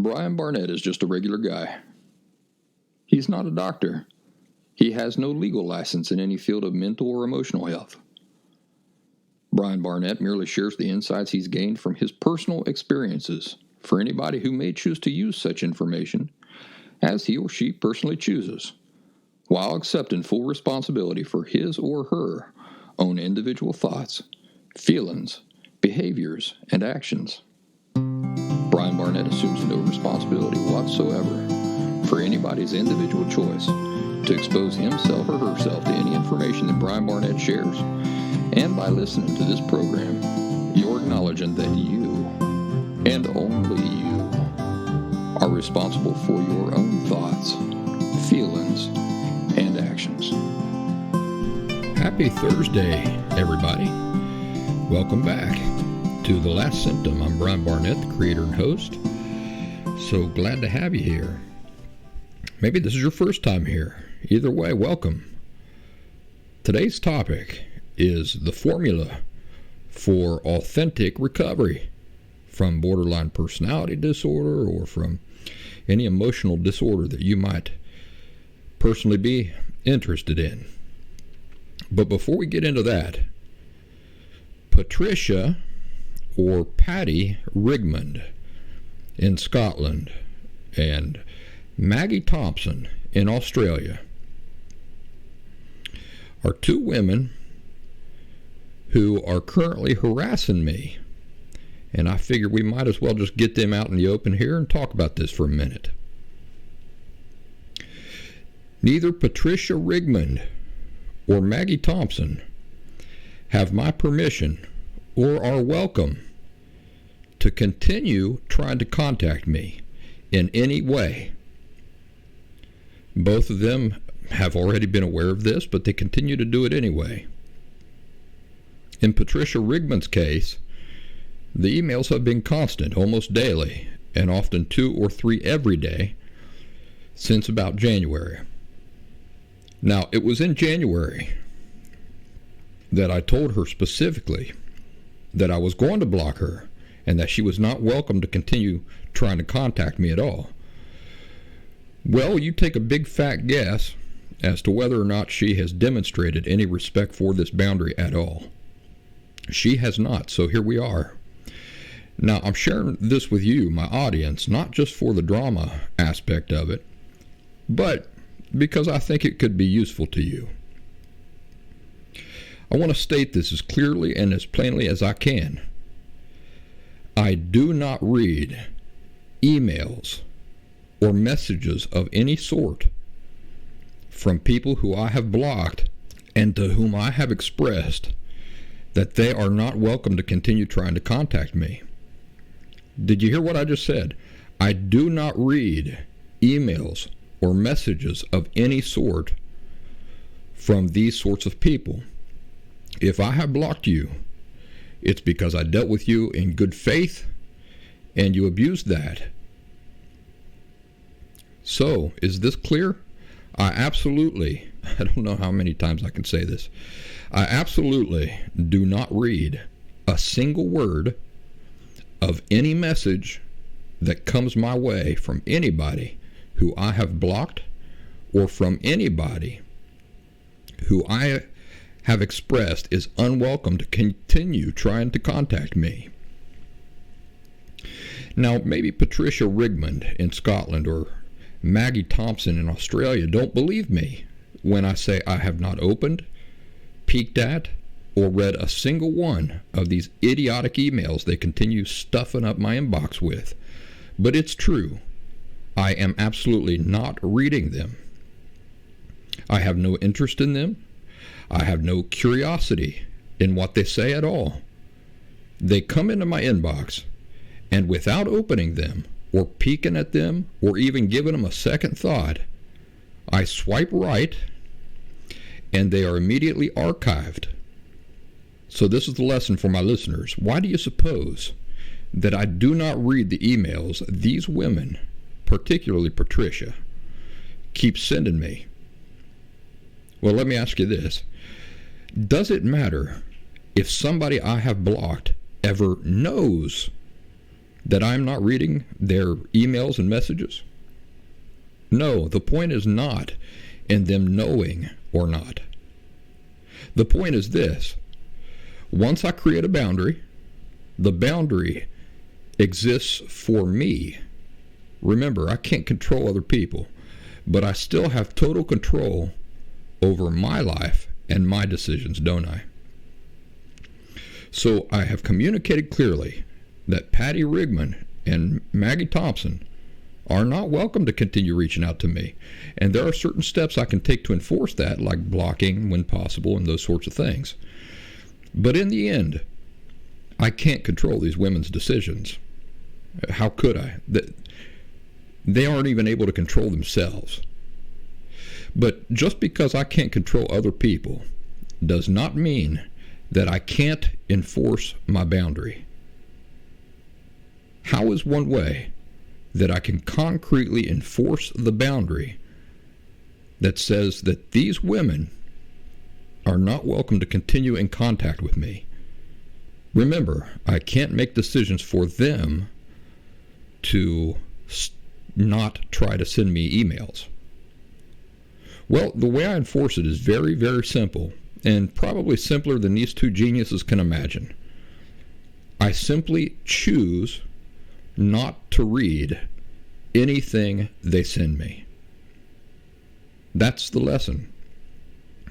Brian Barnett is just a regular guy. He's not a doctor. He has no legal license in any field of mental or emotional health. Brian Barnett merely shares the insights he's gained from his personal experiences for anybody who may choose to use such information as he or she personally chooses, while accepting full responsibility for his or her own individual thoughts, feelings, behaviors, and actions. Brian Barnett assumes no responsibility whatsoever for anybody's individual choice to expose himself or herself to any information that Brian Barnett shares. And by listening to this program, you're acknowledging that you, and only you, are responsible for your own thoughts, feelings, and actions. Happy Thursday, everybody. Welcome back to The Last Symptom. I'm Brian Barnett, the creator and host. So glad to have you here. Maybe this is your first time here. Either way, welcome. Today's topic is the formula for authentic recovery from borderline personality disorder or from any emotional disorder that you might personally be interested in. But before we get into that, Patricia or Patty Rigmond in Scotland and Maggie Thompson in Australia are two women who are currently harassing me. And I figure we might as well just get them out in the open here and talk about this for a minute. Neither Patricia Rigmond or Maggie Thompson have my permission or are welcome to continue trying to contact me in any way. Both of them have already been aware of this, but they continue to do it anyway. In Patricia Rigmond's case, the emails have been constant, almost daily, and often 2 or 3 every day since about January. Now, it was in January that I told her specifically that I was going to block her and that she was not welcome to continue trying to contact me at all. Well, you take a big fat guess as to whether or not she has demonstrated any respect for this boundary at all. She has not, so here we are. Now, I'm sharing this with you, my audience, not just for the drama aspect of it, but because I think it could be useful to you. I want to state this as clearly and as plainly as I can. I do not read emails or messages of any sort from people who I have blocked and to whom I have expressed that they are not welcome to continue trying to contact me. Did you hear what I just said? I do not read emails or messages of any sort from these sorts of people. If I have blocked you, it's because I dealt with you in good faith and you abused that. So, is this clear? I don't know how many times I can say this. I absolutely do not read a single word of any message that comes my way from anybody who I have blocked or from anybody who I have expressed is unwelcome to continue trying to contact me. Now, maybe Patricia Rigmond in Scotland or Maggie Thompson in Australia don't believe me when I say I have not opened, peeked at, or read a single one of these idiotic emails they continue stuffing up my inbox with. But it's true. I am absolutely not reading them. I have no interest in them. I have no curiosity in what they say at all. They come into my inbox, and without opening them, or peeking at them, or even giving them a second thought, I swipe right, and they are immediately archived. So this is the lesson for my listeners. Why do you suppose that I do not read the emails these women, particularly Patricia, keep sending me? Well, let me ask you this. Does it matter if somebody I have blocked ever knows that I'm not reading their emails and messages? No, the point is not in them knowing or not. The point is this: once I create a boundary, the boundary exists for me. Remember, I can't control other people, but I still have total control over my life and my decisions, don't I? So I have communicated clearly that Patty Rigmond and Maggie Thompson are not welcome to continue reaching out to me. And there are certain steps I can take to enforce that, like blocking when possible and those sorts of things. But in the end, I can't control these women's decisions. How could I? They aren't even able to control themselves. But just because I can't control other people does not mean that I can't enforce my boundary. How is one way that I can concretely enforce the boundary that says that these women are not welcome to continue in contact with me? Remember, I can't make decisions for them to not try to send me emails. Well, the way I enforce it is very, very simple, and probably simpler than these two geniuses can imagine. I simply choose not to read anything they send me. That's the lesson.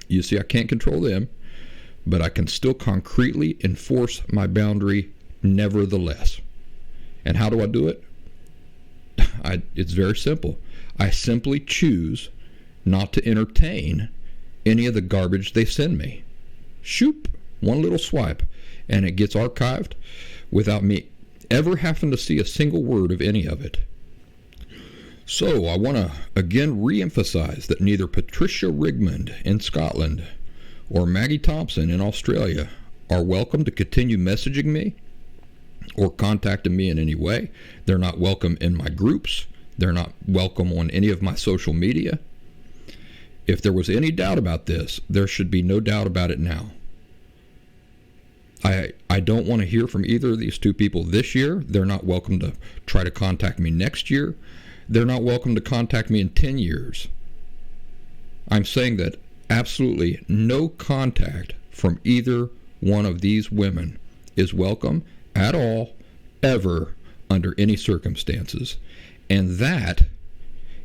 You see, I can't control them, but I can still concretely enforce my boundary nevertheless. And how do I do it? It's very simple. I simply choose not to entertain any of the garbage they send me. Shoop, one little swipe, and it gets archived without me ever having to see a single word of any of it. So I want to again re-emphasize that neither Patricia Rigmond in Scotland or Maggie Thompson in Australia are welcome to continue messaging me or contacting me in any way. They're not welcome in my groups. They're not welcome on any of my social media. If there was any doubt about this, there should be no doubt about it now. I don't want to hear from either of these two people this year. They're not welcome to try to contact me next year. They're not welcome to contact me in 10 years. I'm saying that absolutely no contact from either one of these women is welcome at all, ever, under any circumstances. And that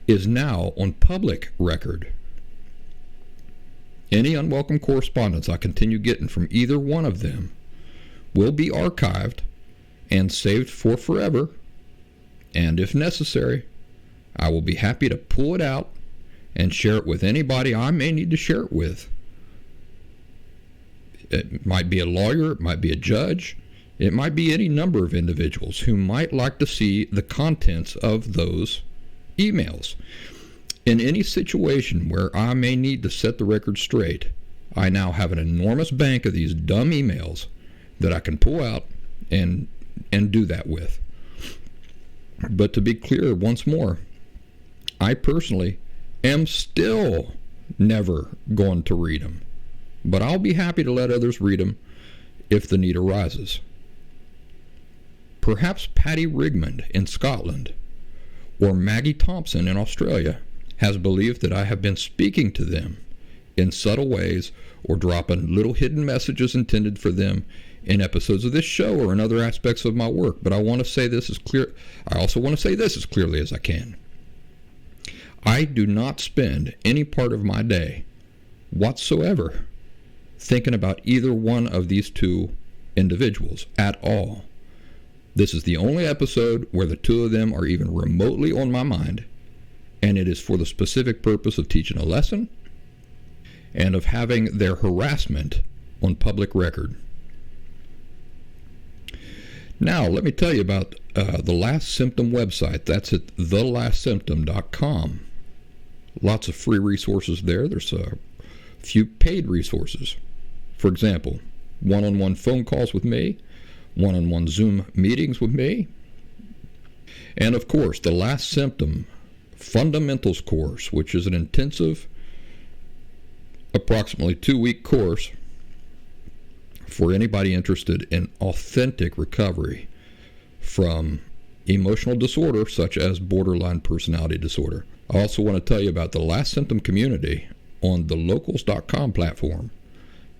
is now on public record. Any unwelcome correspondence I continue getting from either one of them will be archived and saved for forever, and if necessary, I will be happy to pull it out and share it with anybody I may need to share it with. It might be a lawyer, it might be a judge, it might be any number of individuals who might like to see the contents of those emails. In any situation where I may need to set the record straight, I now have an enormous bank of these dumb emails that I can pull out and do that with. But to be clear once more, I personally am still never going to read them. But I'll be happy to let others read them if the need arises. Perhaps Patty Rigmond in Scotland or Maggie Thompson in Australia has believed that I have been speaking to them in subtle ways or dropping little hidden messages intended for them in episodes of this show or in other aspects of my work. But I want to say this as clear. I also want to say this as clearly as I can. I do not spend any part of my day whatsoever thinking about either one of these two individuals at all. This is the only episode where the two of them are even remotely on my mind, and it is for the specific purpose of teaching a lesson and of having their harassment on public record. Now, let me tell you about the Last Symptom website. That's at thelastsymptom.com. Lots of free resources there. There's a few paid resources. For example, one-on-one phone calls with me, one-on-one Zoom meetings with me, and of course, the Last Symptom Fundamentals course, which is an intensive, approximately 2-week course for anybody interested in authentic recovery from emotional disorder such as borderline personality disorder. I also want to tell you about the Last Symptom community on the locals.com platform.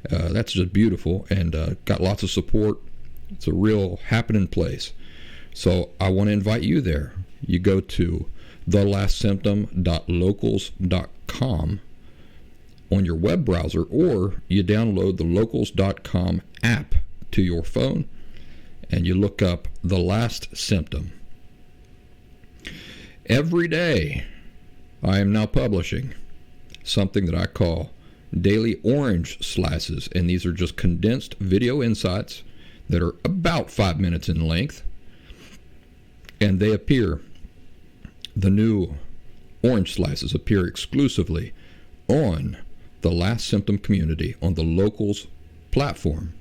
That's just beautiful and got lots of support. It's a real happening place. So I want to invite you there. You go to thelastsymptom.locals.com on your web browser, or you download the locals.com app to your phone and you look up The Last Symptom. Every day I am now publishing something that I call Daily Orange Slices, and these are just condensed video insights that are about 5 minutes in length, and they appear, the new Orange Slices appear exclusively on the Last Symptom community on the Locals platform.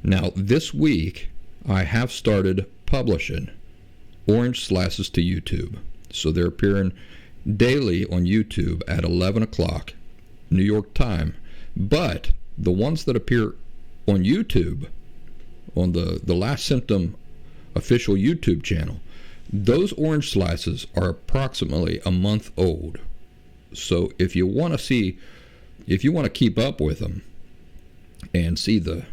Now, this week, I have started publishing Orange Slices to YouTube. So they're appearing daily on YouTube at 11 o'clock, New York time. But the ones that appear on YouTube, on the Last Symptom official YouTube channel, those Orange Slices are approximately a month old. So if you want to keep up with them and see the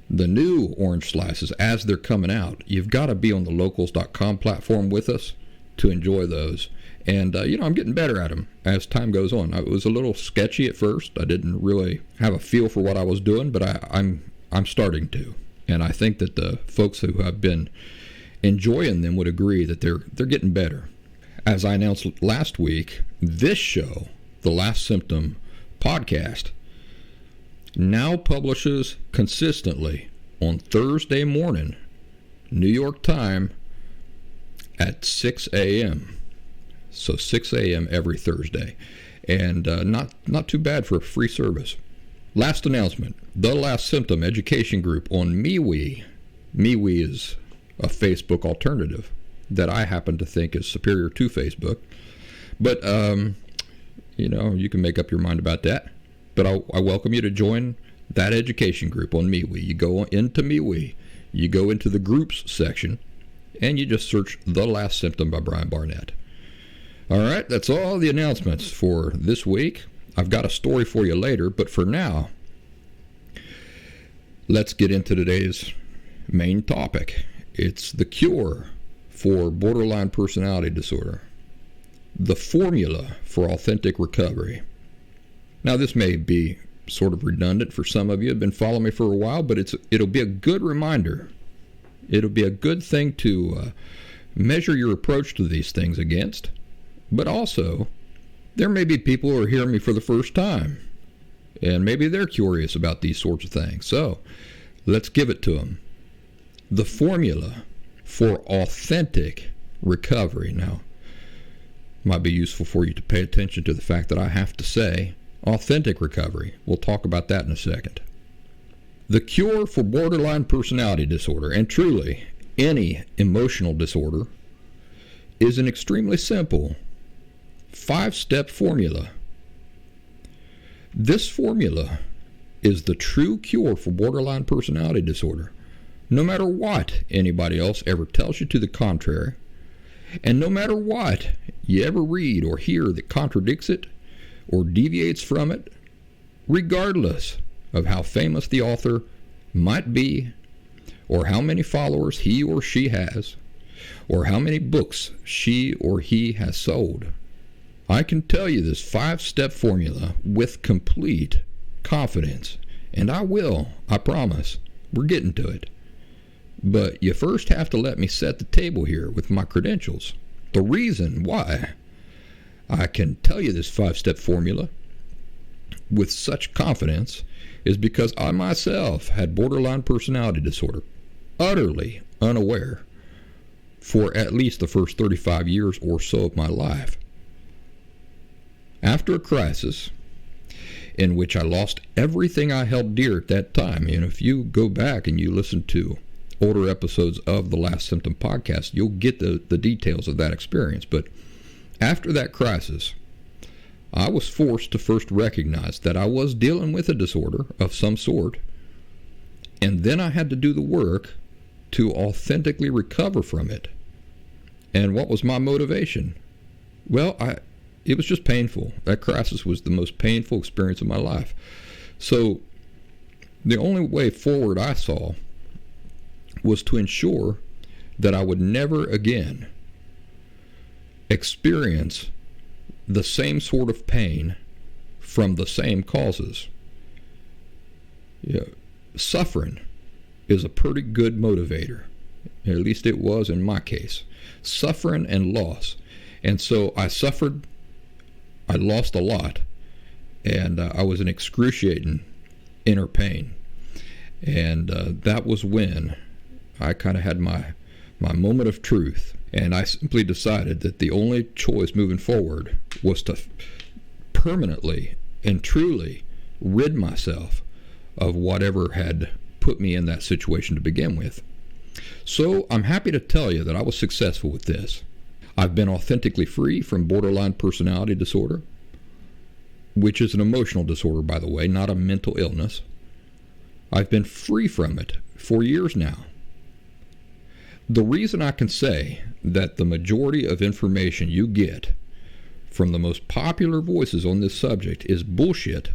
new Orange Slices as they're coming out, you've got to be on the locals.com platform with us to enjoy those. And, I'm getting better at them as time goes on. It was a little sketchy at first. I didn't really have a feel for what I was doing, but I'm starting to. And I think that the folks who have been enjoying them would agree that they're getting better. As I announced last week, this show, the Last Symptom podcast, now publishes consistently on Thursday morning, New York time, at 6 a.m. So 6 a.m. every Thursday. And not too bad for a free service. Last announcement, the Last Symptom education group on MeWe. MeWe is a Facebook alternative that I happen to think is superior to Facebook. But, you can make up your mind about that. But I welcome you to join that education group on MeWe. You go into MeWe, you go into the groups section, and you just search The Last Symptom by Brian Barnett. All right, that's all the announcements for this week. I've got a story for you later, but for now, let's get into today's main topic. It's the cure for borderline personality disorder, the formula for authentic recovery. Now, this may be sort of redundant for some of you who have been following me for a while, but it'll be a good reminder. It'll be a good thing to measure your approach to these things against. But also, there may be people who are hearing me for the first time, and maybe they're curious about these sorts of things. So, let's give it to them. The formula for authentic recovery. Now, might be useful for you to pay attention to the fact that I have to say authentic recovery. We'll talk about that in a second. The cure for borderline personality disorder, and truly any emotional disorder, is an extremely simple 5-step formula. This formula is the true cure for borderline personality disorder, no matter what anybody else ever tells you to the contrary, and no matter what you ever read or hear that contradicts it or deviates from it, regardless of how famous the author might be, or how many followers he or she has, or how many books she or he has sold. I can tell you this 5-step formula with complete confidence, and I promise. We're getting to it. But you first have to let me set the table here with my credentials. The reason why I can tell you this 5-step formula with such confidence is because I myself had borderline personality disorder, utterly unaware, for at least the first 35 years or so of my life. After a crisis in which I lost everything I held dear at that time, and if you go back and you listen to older episodes of the Last Symptom podcast, you'll get the details of that experience. But after that crisis, I was forced to first recognize that I was dealing with a disorder of some sort, and then I had to do the work to authentically recover from it And what was my motivation? Well, it was just painful. That crisis was the most painful experience of my life. So the only way forward I saw was to ensure that I would never again experience the same sort of pain from the same causes. Suffering is a pretty good motivator. At least it was in my case. Suffering and loss. And so I suffered. I lost a lot. And I was in excruciating inner pain. And that was when I kind of had my moment of truth. And I simply decided that the only choice moving forward was to permanently and truly rid myself of whatever had put me in that situation to begin with. So I'm happy to tell you that I was successful with this. I've been authentically free from borderline personality disorder, which is an emotional disorder, by the way, not a mental illness. I've been free from it for years now. The reason I can say that the majority of information you get from the most popular voices on this subject is bullshit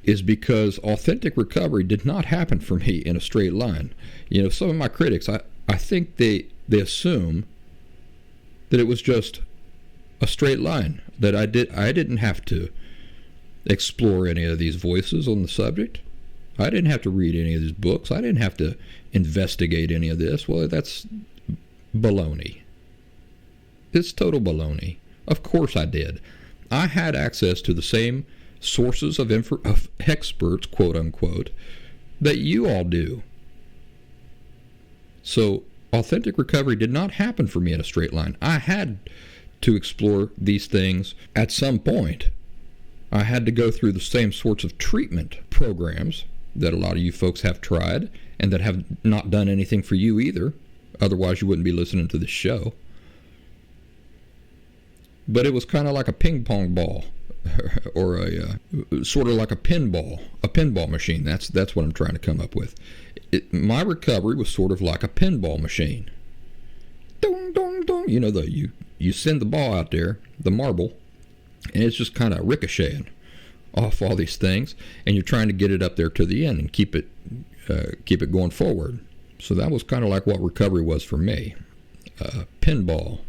is because authentic recovery did not happen for me in a straight line. Some of my critics, I think they assume that it was just a straight line, that I didn't have to explore any of these voices on the subject. I didn't have to read any of these books. I didn't have to investigate any of this. Well, that's baloney. It's total baloney. Of course I did. I had access to the same sources of experts, quote unquote, that you all do. So authentic recovery did not happen for me in a straight line. I had to explore these things at some point. I had to go through the same sorts of treatment programs that a lot of you folks have tried and that have not done anything for you either. Otherwise, you wouldn't be listening to this show. But it was kind of like a ping pong ball, or a sort of like a pinball machine. That's what I'm trying to come up with. My recovery was sort of like a pinball machine. Dong, dong, dong. You send the ball out there, the marble, and it's just kind of ricocheting off all these things, and you're trying to get it up there to the end and keep it going forward. So that was kind of like what recovery was for me. Pinball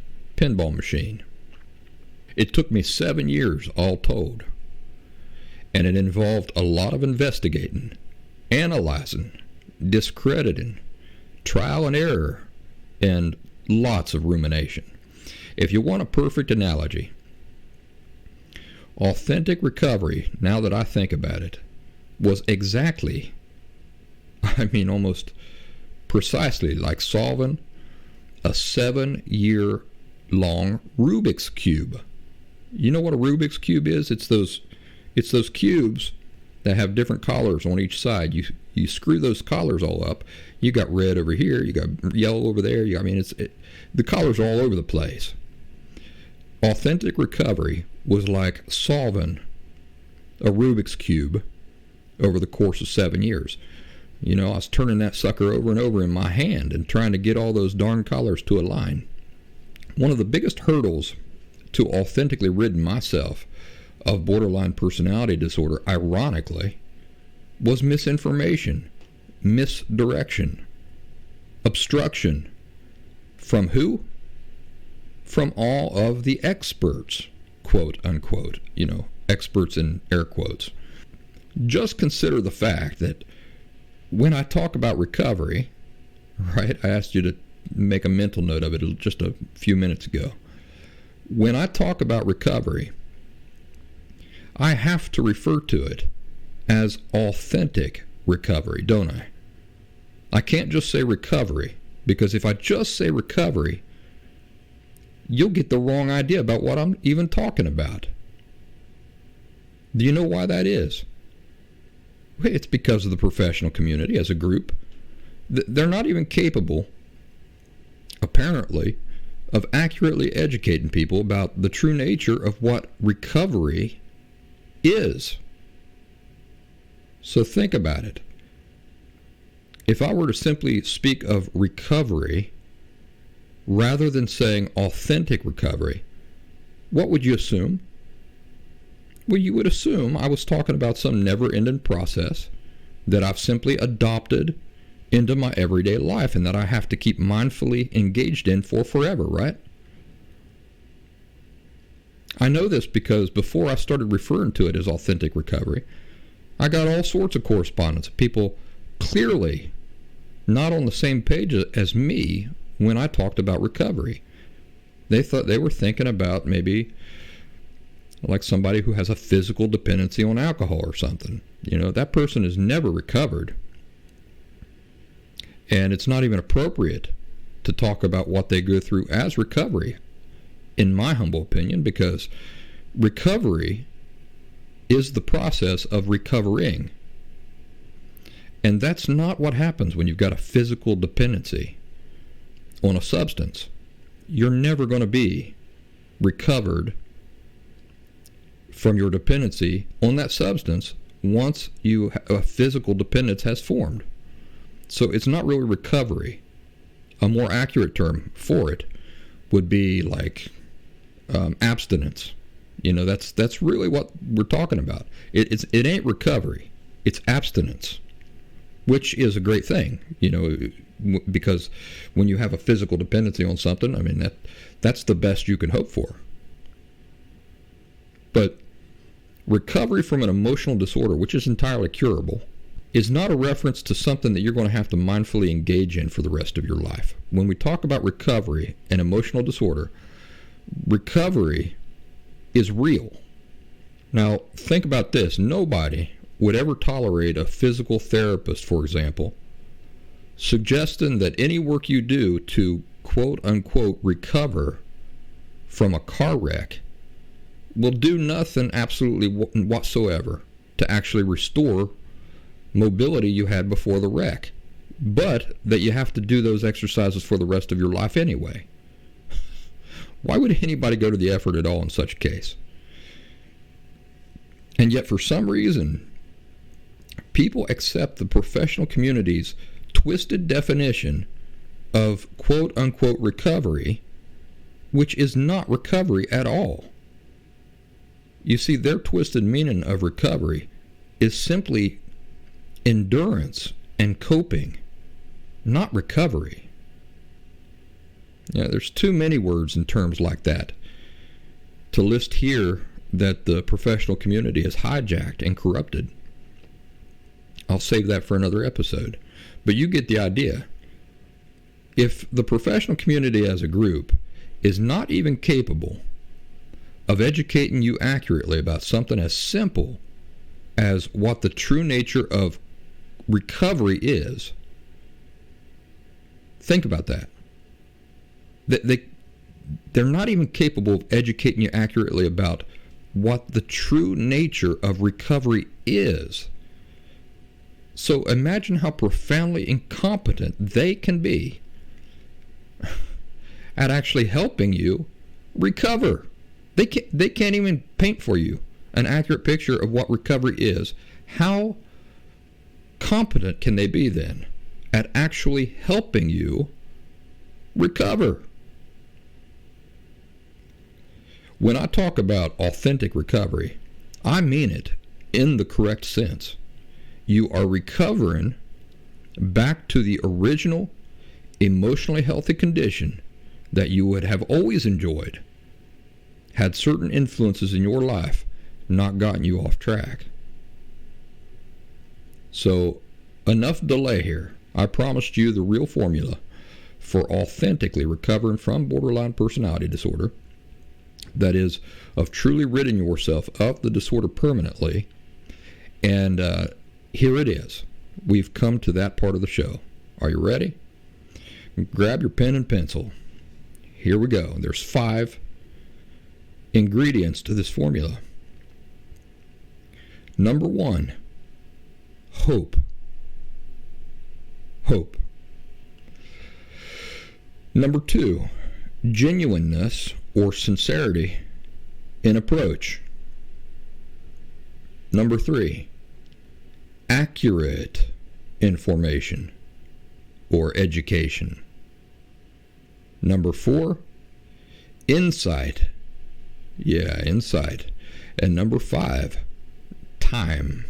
machine. It took me 7 years all told, and it involved a lot of investigating, analyzing, discrediting, trial and error, and lots of rumination. If you want a perfect analogy, authentic recovery, now that I think about it, was exactly, almost precisely like solving a 7-year-long Rubik's Cube. You know what a Rubik's Cube is? It's those cubes that have different collars on each side. You screw those collars all up. You got red over here. You got yellow over there. The collars are all over the place. Authentic recovery was like solving a Rubik's Cube over the course of 7 years. I was turning that sucker over and over in my hand and trying to get all those darn collars to align. One of the biggest hurdles to authentically rid myself of borderline personality disorder, ironically, was misinformation, misdirection, obstruction. From who? From all of the experts, quote unquote, experts in air quotes. Just consider the fact that when I talk about recovery, right, I asked you to make a mental note of it just a few minutes ago. When I talk about recovery, I have to refer to it as authentic recovery, don't I? I can't just say recovery, because if I just say recovery, you'll get the wrong idea about what I'm even talking about. Do you know why that is? It's because of the professional community as a group. They're not even capable, apparently, of accurately educating people about the true nature of what recovery is. So think about it. If I were to simply speak of recovery rather than saying authentic recovery, what would you assume? Well, you would assume I was talking about some never-ending process that I've simply adopted into my everyday life and that I have to keep mindfully engaged in for forever, right? I know this because before I started referring to it as authentic recovery, I got all sorts of correspondence of people clearly not on the same page as me when I talked about recovery. They thought they were thinking about maybe like somebody who has a physical dependency on alcohol or something. You know, that person has never recovered. And it's not even appropriate to talk about what they go through as recovery, in my humble opinion, because recovery is the process of recovering. And that's not what happens when you've got a physical dependency on a substance. You're never going to be recovered from your dependency on that substance once a physical dependence has formed. So it's not really recovery. A more accurate term for it would be like abstinence. You know, that's really what we're talking about. It ain't recovery. It's abstinence, which is a great thing, you know, because when you have a physical dependency on something, I mean, that's the best you can hope for. But recovery from an emotional disorder, which is entirely curable, is not a reference to something that you're going to have to mindfully engage in for the rest of your life. When we talk about recovery and emotional disorder, recovery is real. Now, think about this. Nobody would ever tolerate a physical therapist, for example, suggesting that any work you do to quote-unquote recover from a car wreck will do nothing absolutely whatsoever to actually restore mobility you had before the wreck, but that you have to do those exercises for the rest of your life anyway. Why would anybody go to the effort at all in such a case? And yet, for some reason, people accept the professional community's twisted definition of quote-unquote recovery, which is not recovery at all. You see, their twisted meaning of recovery is simply endurance and coping, not recovery. Yeah, there's too many words and terms like that to list here that the professional community has hijacked and corrupted. I'll save that for another episode. But you get the idea. If the professional community as a group is not even capable of educating you accurately about something as simple as what the true nature of recovery is, think about that. They're not even capable of educating you accurately about what the true nature of recovery is. So imagine how profoundly incompetent they can be at actually helping you recover. They can't even paint for you an accurate picture of what recovery is. How competent can they be then at actually helping you recover? When I talk about authentic recovery, I mean it in the correct sense. You are recovering back to the original emotionally healthy condition that you would have always enjoyed had certain influences in your life not gotten you off track. So, enough delay here. I promised you the real formula for authentically recovering from borderline personality disorder. That is, of truly ridding yourself of the disorder permanently. And here it is. We've come to that part of the show. Are you ready? Grab your pen and pencil. Here we go. There's 5 ingredients to this formula. Number 1, hope. Hope. Number 2, genuineness or sincerity in approach. Number 3, accurate information or education. Number 4, insight. Yeah, insight. And number 5, time.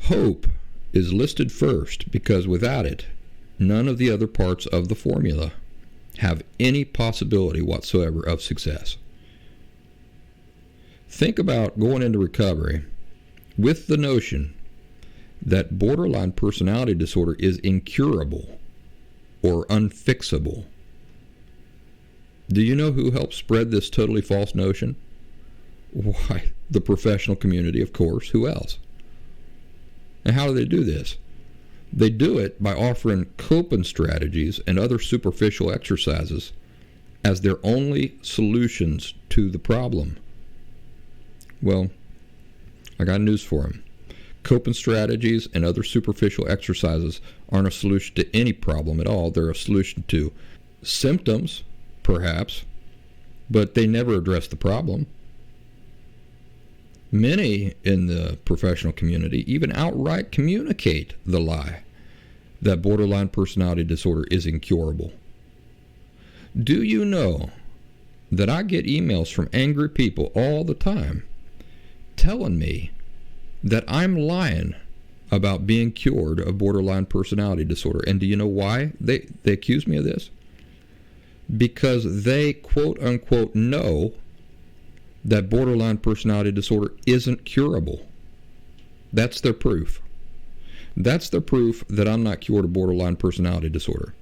Hope is listed first because without it, none of the other parts of the formula have any possibility whatsoever of success. Think about going into recovery with the notion that borderline personality disorder is incurable or unfixable. Do you know who helped spread this totally false notion? Why, the professional community, of course. Who else? And how do they do this? They do it by offering coping strategies and other superficial exercises as their only solutions to the problem. Well, I got news for them. Coping strategies and other superficial exercises aren't a solution to any problem at all. They're a solution to symptoms, perhaps, but they never address the problem. Many in the professional community even outright communicate the lie that borderline personality disorder is incurable. Do you know that I get emails from angry people all the time telling me that I'm lying about being cured of borderline personality disorder? And do you know why they accuse me of this? Because they, quote unquote, know that borderline personality disorder isn't curable. That's their proof. That's the proof that I'm not cured of borderline personality disorder.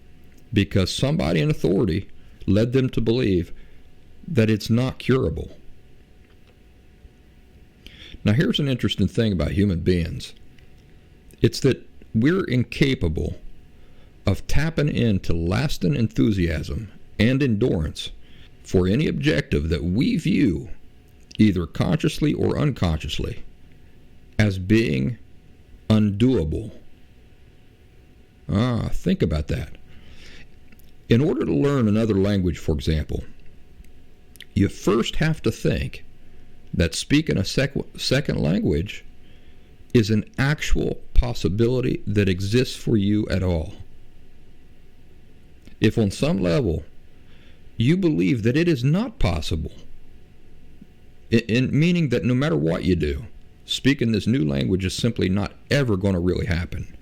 Because somebody in authority led them to believe that it's not curable. Now here's an interesting thing about human beings. It's that we're incapable of tapping into lasting enthusiasm and endurance for any objective that we view, either consciously or unconsciously, as being undoable. Think about that. In order to learn another language, for example, you first have to think that speaking a second language is an actual possibility that exists for you at all. If on some level you believe that it is not possible, meaning that no matter what you do, speaking this new language is simply not ever going to really happen,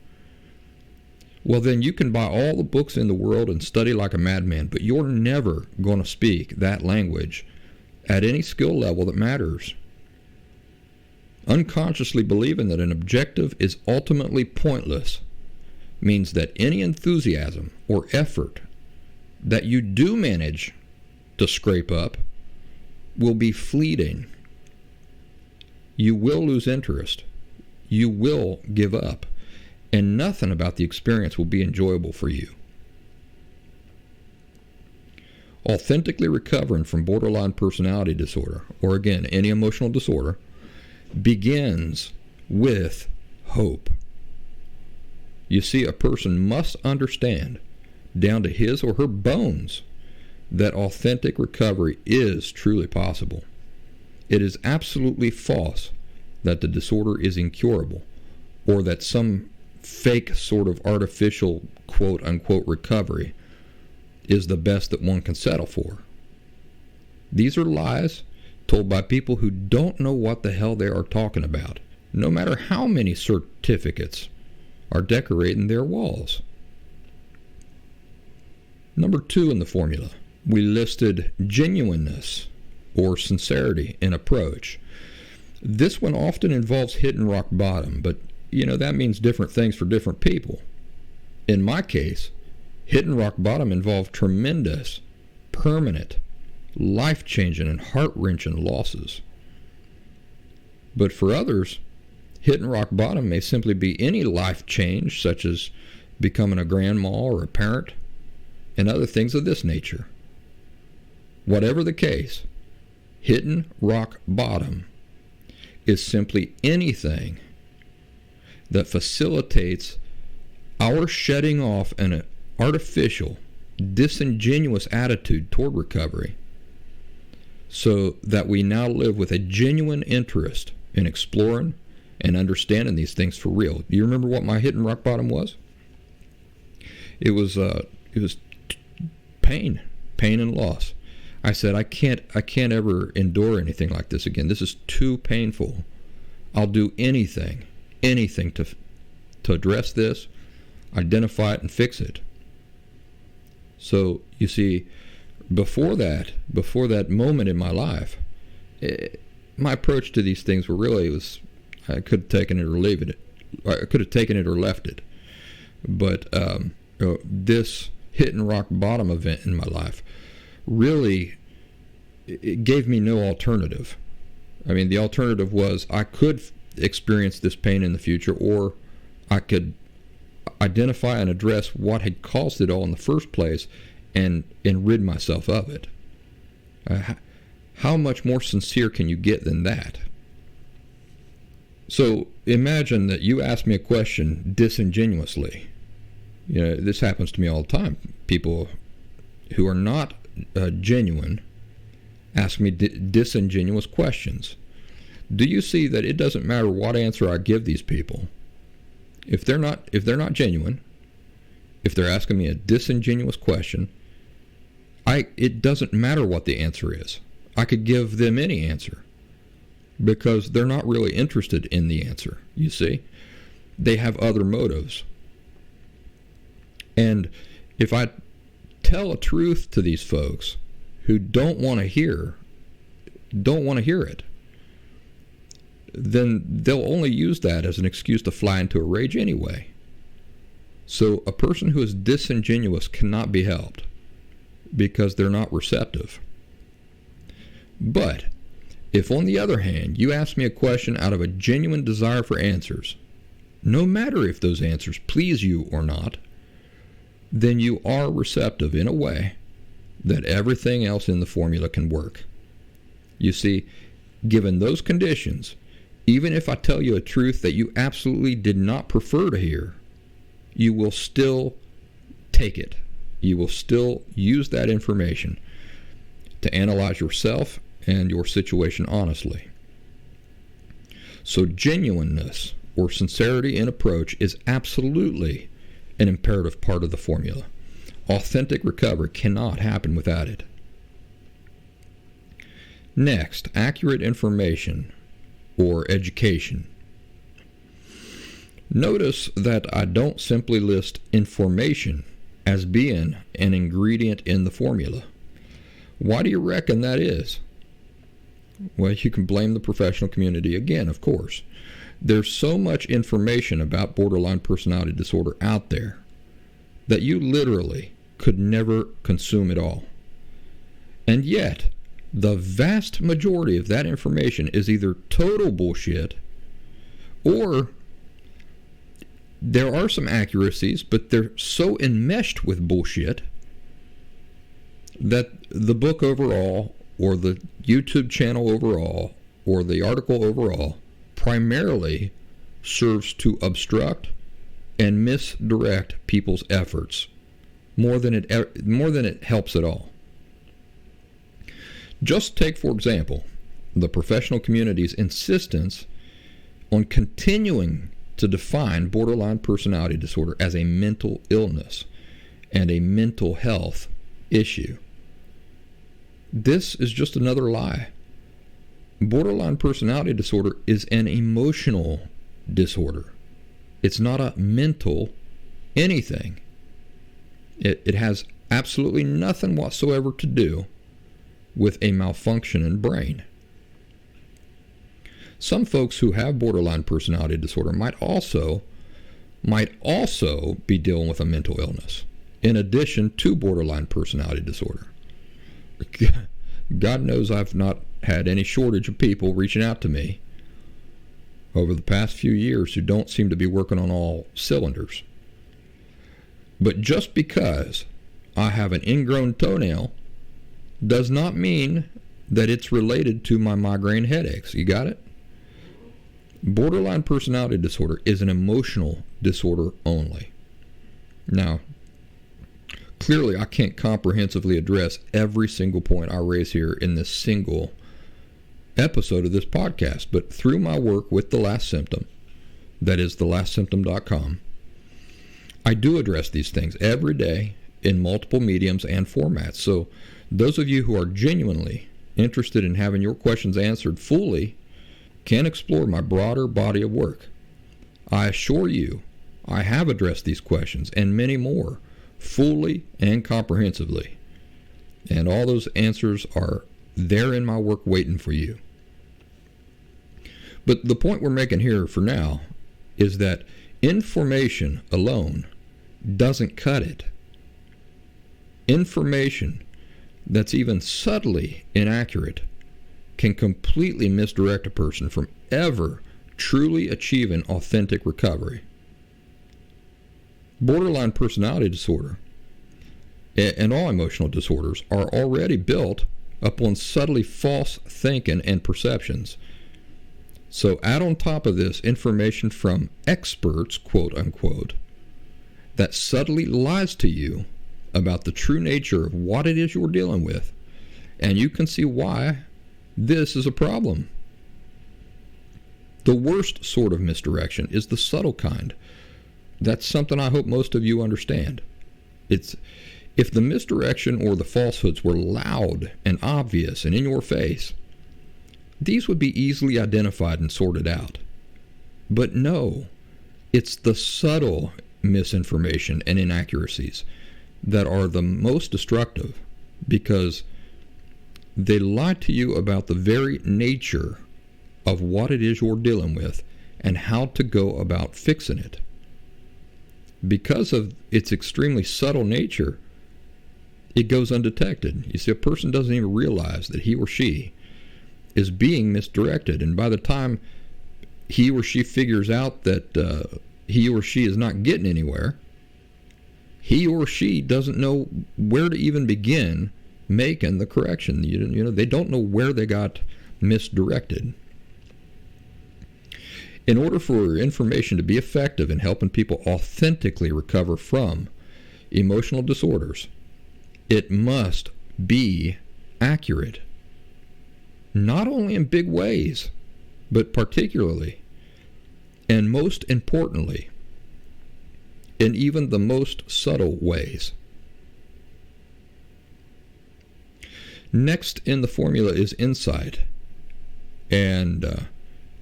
well then you can buy all the books in the world and study like a madman, but you're never going to speak that language at any skill level that matters. Unconsciously believing that an objective is ultimately pointless means that any enthusiasm or effort that you do manage to scrape up will be fleeting. You will lose interest. You will give up. And nothing about the experience will be enjoyable for you. Authentically recovering from borderline personality disorder, or again, any emotional disorder, begins with hope. You see, a person must understand down to his or her bones that authentic recovery is truly possible. It is absolutely false that the disorder is incurable, or that some fake sort of artificial quote-unquote recovery is the best that one can settle for. These are lies told by people who don't know what the hell they are talking about, no matter how many certificates are decorating their walls. Number 2 in the formula, we listed genuineness or sincerity in approach. This one often involves hitting rock bottom, but that means different things for different people. In my case, hitting rock bottom involved tremendous, permanent, life-changing and heart-wrenching losses. But for others, hitting rock bottom may simply be any life change, such as becoming a grandma or a parent, and other things of this nature. Whatever the case, hitting rock bottom is simply anything that facilitates our shedding off an artificial, disingenuous attitude toward recovery, so that we now live with a genuine interest in exploring and understanding these things for real. Do you remember what my hitting rock bottom was? It was pain and loss. I said, I can't ever endure anything like this again. This is too painful. I'll do anything to address this, identify it, and fix it. So, you see, before that moment in my life, my approach to these things was I could have taken it or leave it. I could have taken it or left it. But this hit and rock bottom event in my life really, it gave me no alternative. I mean, the alternative was I could experience this pain in the future, or I could identify and address what had caused it all in the first place and rid myself of it. How much more sincere can you get than that? So imagine that you ask me a question disingenuously. You know, this happens to me all the time. People who are not genuine ask me disingenuous questions. Do you see that it doesn't matter what answer I give these people? If they're not genuine, if they're asking me a disingenuous question, it doesn't matter what the answer is. I could give them any answer because they're not really interested in the answer, you see. They have other motives. And if I tell a truth to these folks who don't want to hear it, then they'll only use that as an excuse to fly into a rage anyway. So a person who is disingenuous cannot be helped because they're not receptive. But if, on the other hand, you ask me a question out of a genuine desire for answers, no matter if those answers please you or not, then you are receptive in a way that everything else in the formula can work. You see, given those conditions, even if I tell you a truth that you absolutely did not prefer to hear, you will still take it. You will still use that information to analyze yourself and your situation honestly. So genuineness or sincerity in approach is absolutely an imperative part of the formula. Authentic recovery cannot happen without it. Next, accurate information or education. Notice that I don't simply list information as being an ingredient in the formula. Why do you reckon that is? Well, you can blame the professional community again, of course. There's so much information about borderline personality disorder out there that you literally could never consume it all. And yet, the vast majority of that information is either total bullshit or there are some accuracies, but they're so enmeshed with bullshit that the book overall, or the YouTube channel overall, or the article overall, primarily serves to obstruct and misdirect people's efforts more than it helps at all. Just take, for example, the professional community's insistence on continuing to define borderline personality disorder as a mental illness and a mental health issue. This is just another lie. Borderline personality disorder is an emotional disorder. It's not a mental anything. It has absolutely nothing whatsoever to do with a malfunctioning brain. Some folks who have borderline personality disorder might also be dealing with a mental illness in addition to borderline personality disorder. God knows I've not had any shortage of people reaching out to me over the past few years who don't seem to be working on all cylinders. But just because I have an ingrown toenail does not mean that it's related to my migraine headaches. You got it? Borderline personality disorder is an emotional disorder only. Now, clearly I can't comprehensively address every single point I raise here in this single episode of this podcast, but through my work with The Last Symptom, that is thelastsymptom.com, I do address these things every day in multiple mediums and formats. So those of you who are genuinely interested in having your questions answered fully can explore my broader body of work. I assure you, I have addressed these questions and many more fully and comprehensively. And all those answers are there in my work waiting for you. But the point we're making here for now is that information alone doesn't cut it. Information that's even subtly inaccurate can completely misdirect a person from ever truly achieving authentic recovery. Borderline personality disorder and all emotional disorders are already built upon subtly false thinking and perceptions. So add on top of this information from experts, quote unquote, that subtly lies to you about the true nature of what it is you're dealing with, and you can see why this is a problem. The worst sort of misdirection is the subtle kind. That's something I hope most of you understand. If the misdirection or the falsehoods were loud and obvious and in your face, these would be easily identified and sorted out. But no, it's the subtle misinformation and inaccuracies that are the most destructive, because they lie to you about the very nature of what it is you're dealing with and how to go about fixing it. Because of its extremely subtle nature, it goes undetected. You see, a person doesn't even realize that he or she is being misdirected, and by the time he or she figures out that he or she is not getting anywhere, he or she doesn't know where to even begin making the correction. You know, they don't know where they got misdirected. In order for information to be effective in helping people authentically recover from emotional disorders, it must be accurate. Not only in big ways, but particularly, and most importantly, in even the most subtle ways. Next in the formula is insight. And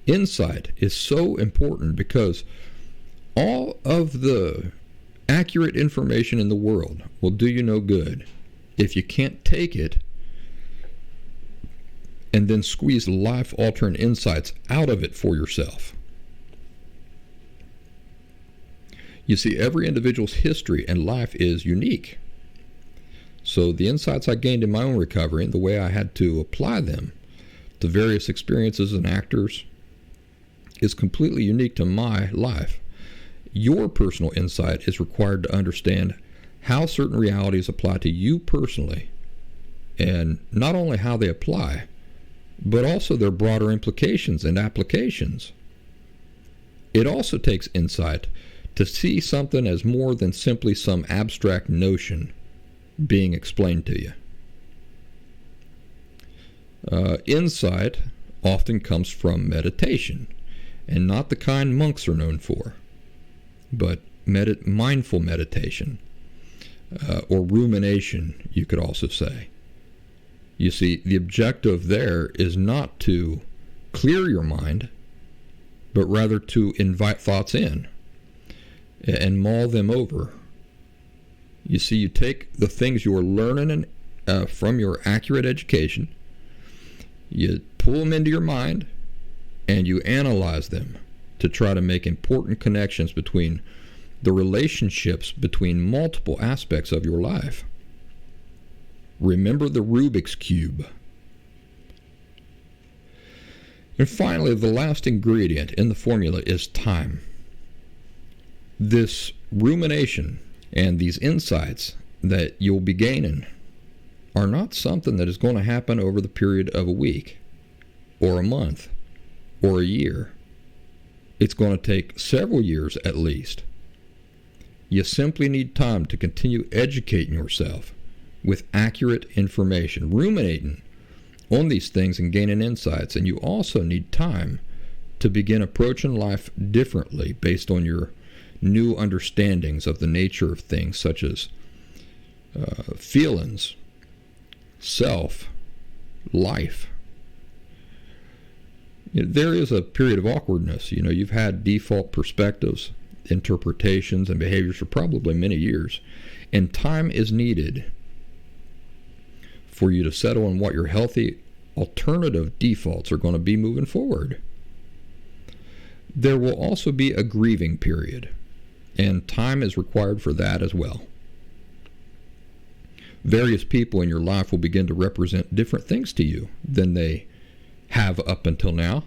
insight is so important because all of the accurate information in the world will do you no good if you can't take it and then squeeze life-altering insights out of it for yourself. You see, every individual's history and life is unique. So the insights I gained in my own recovery and the way I had to apply them to various experiences and actors is completely unique to my life. Your personal insight is required to understand how certain realities apply to you personally, and not only how they apply, but also their broader implications and applications. It also takes insight to see something as more than simply some abstract notion being explained to you. Insight often comes from meditation, and not the kind monks are known for, but mindful meditation, or rumination, you could also say. You see, the objective there is not to clear your mind, but rather to invite thoughts in and mull them over. You see, you take the things you're learning from your accurate education, you pull them into your mind, and you analyze them to try to make important connections between the relationships between multiple aspects of your life. Remember the Rubik's Cube. And finally, the last ingredient in the formula is time. This rumination and these insights that you'll be gaining are not something that is going to happen over the period of a week or a month or a year. It's going to take several years at least. You simply need time to continue educating yourself with accurate information, ruminating on these things and gaining insights. And you also need time to begin approaching life differently based on your new understandings of the nature of things, such as feelings, self, life. There is a period of awkwardness. You've had default perspectives, interpretations, and behaviors for probably many years, and time is needed for you to settle on what your healthy alternative defaults are going to be moving forward. There will also be a grieving period, and time is required for that as well. Various people in your life will begin to represent different things to you than they have up until now.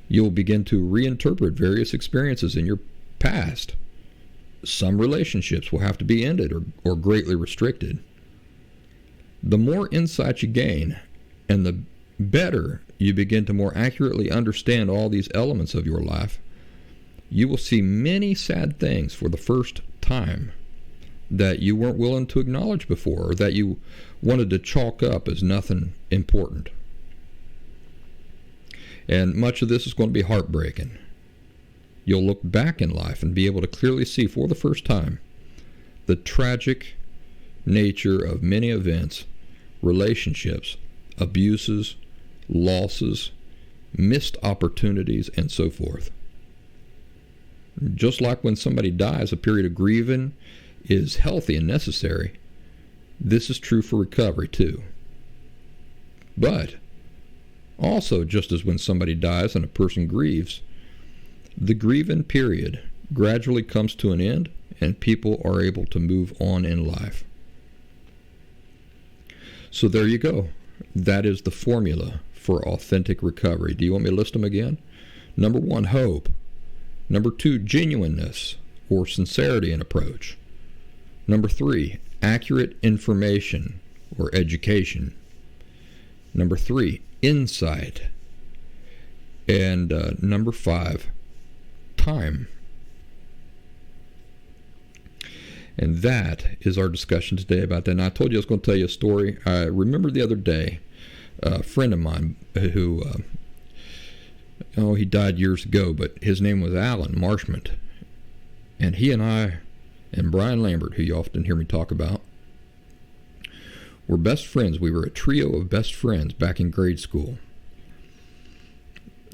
You'll begin to reinterpret various experiences in your past. Some relationships will have to be ended or greatly restricted. The more insight you gain, and the better you begin to more accurately understand all these elements of your life, you will see many sad things for the first time that you weren't willing to acknowledge before, or that you wanted to chalk up as nothing important. And much of this is going to be heartbreaking. You'll look back in life and be able to clearly see for the first time the tragic nature of many events, relationships, abuses, losses, missed opportunities, and so forth. Just like when somebody dies, a period of grieving is healthy and necessary. This is true for recovery too. But also, just as when somebody dies and a person grieves, the grieving period gradually comes to an end and people are able to move on in life. So there you go. That is the formula for authentic recovery. Do you want me to list them again? Number 1, hope. Number 2, genuineness or sincerity in approach. Number 3, accurate information or education. Number 3, insight. And number 5, time. And that is our discussion today about that. And I told you I was going to tell you a story. I remember the other day, a friend of mine who, he died years ago, but his name was Alan Marshman. And he and I and Brian Lambert, who you often hear me talk about, were best friends. We were a trio of best friends back in grade school.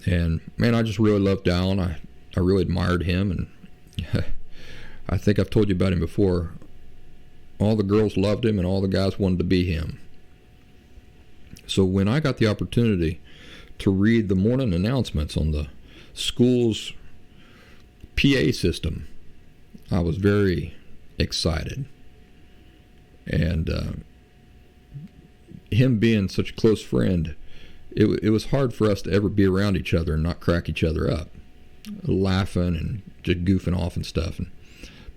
And, man, I just really loved Alan. I really admired him, and I think I've told you about him before. All the girls loved him, and all the guys wanted to be him. So when I got the opportunity to read the morning announcements on the school's PA system, I was very excited. And him being such a close friend, it was hard for us to ever be around each other and not crack each other up, laughing and just goofing off and stuff.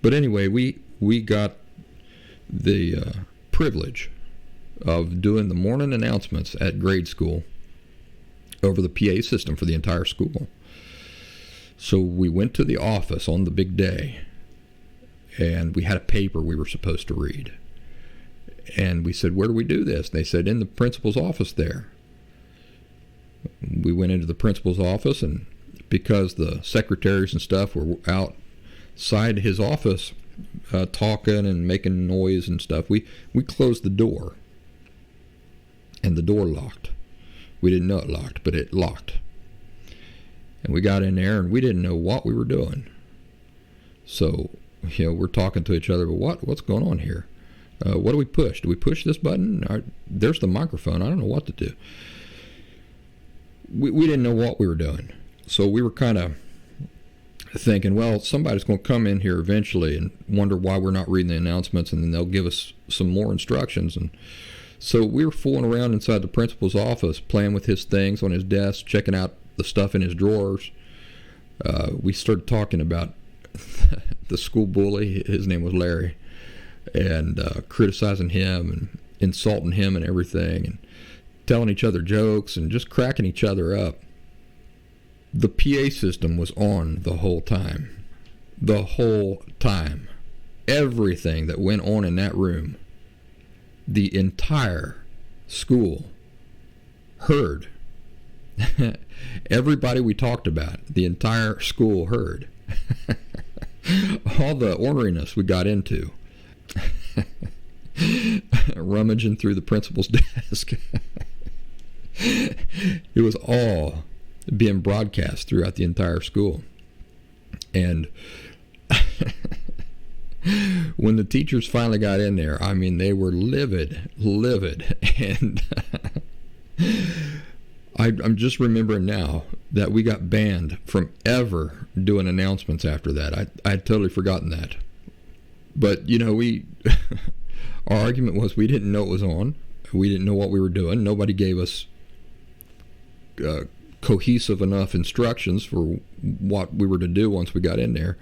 But anyway, we got the privilege of doing the morning announcements at grade school over the PA system for the entire school. So we went to the office on the big day, and we had a paper we were supposed to read. And we said, where do we do this? And they said, in the principal's office there. We went into the principal's office, and because the secretaries and stuff were outside his office talking and making noise and stuff, we closed the door, and the door locked. We didn't know it locked, but it locked. And we got in there, and we didn't know what we were doing. So, we're talking to each other, but what's going on here? What do we push? Do we push this button? There's the microphone. I don't know what to do. We didn't know what we were doing. So we were kind of thinking, well, somebody's going to come in here eventually and wonder why we're not reading the announcements, and then they'll give us some more instructions. And so we were fooling around inside the principal's office, playing with his things on his desk, checking out the stuff in his drawers. We started talking about the school bully. His name was Larry. And criticizing him and insulting him and everything, and telling each other jokes and just cracking each other up. The PA system was on the whole time. The whole time. Everything that went on in that room, the entire school heard. Everybody we talked about, the entire school heard. All the orneriness we got into. rummaging through the principal's desk. It was all being broadcast throughout the entire school. And when the teachers finally got in there, I mean, they were livid. And I'm just remembering now that we got banned from ever doing announcements after that. I had totally forgotten that. But, you know, our argument was we didn't know it was on. We didn't know what we were doing. Nobody gave us cohesive enough instructions for what we were to do once we got in there.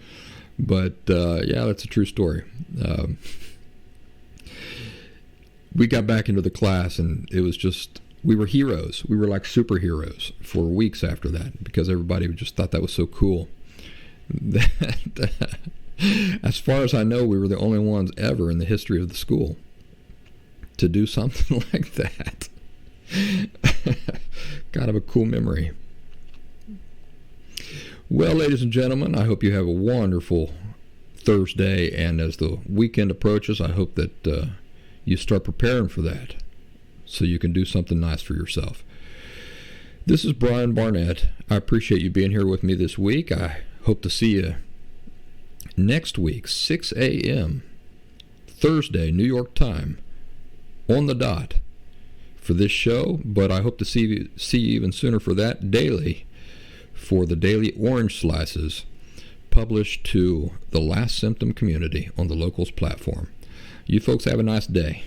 But, yeah, that's a true story. We got back into the class, and it was just, we were heroes. We were like superheroes for weeks after that because everybody just thought that was so cool. As far as I know, we were the only ones ever in the history of the school to do something like that. Kind of a cool memory. Well, ladies and gentlemen, I hope you have a wonderful Thursday, and as the weekend approaches, I hope that you start preparing for that so you can do something nice for yourself. This is Brian Barnett. I appreciate you being here with me this week. I hope to see you next week, 6 a.m., Thursday, New York time, on the dot for this show, but I hope to see you even sooner for that, daily, for the Daily Orange Slices, published to the Last Symptom community on the Locals platform. You folks have a nice day.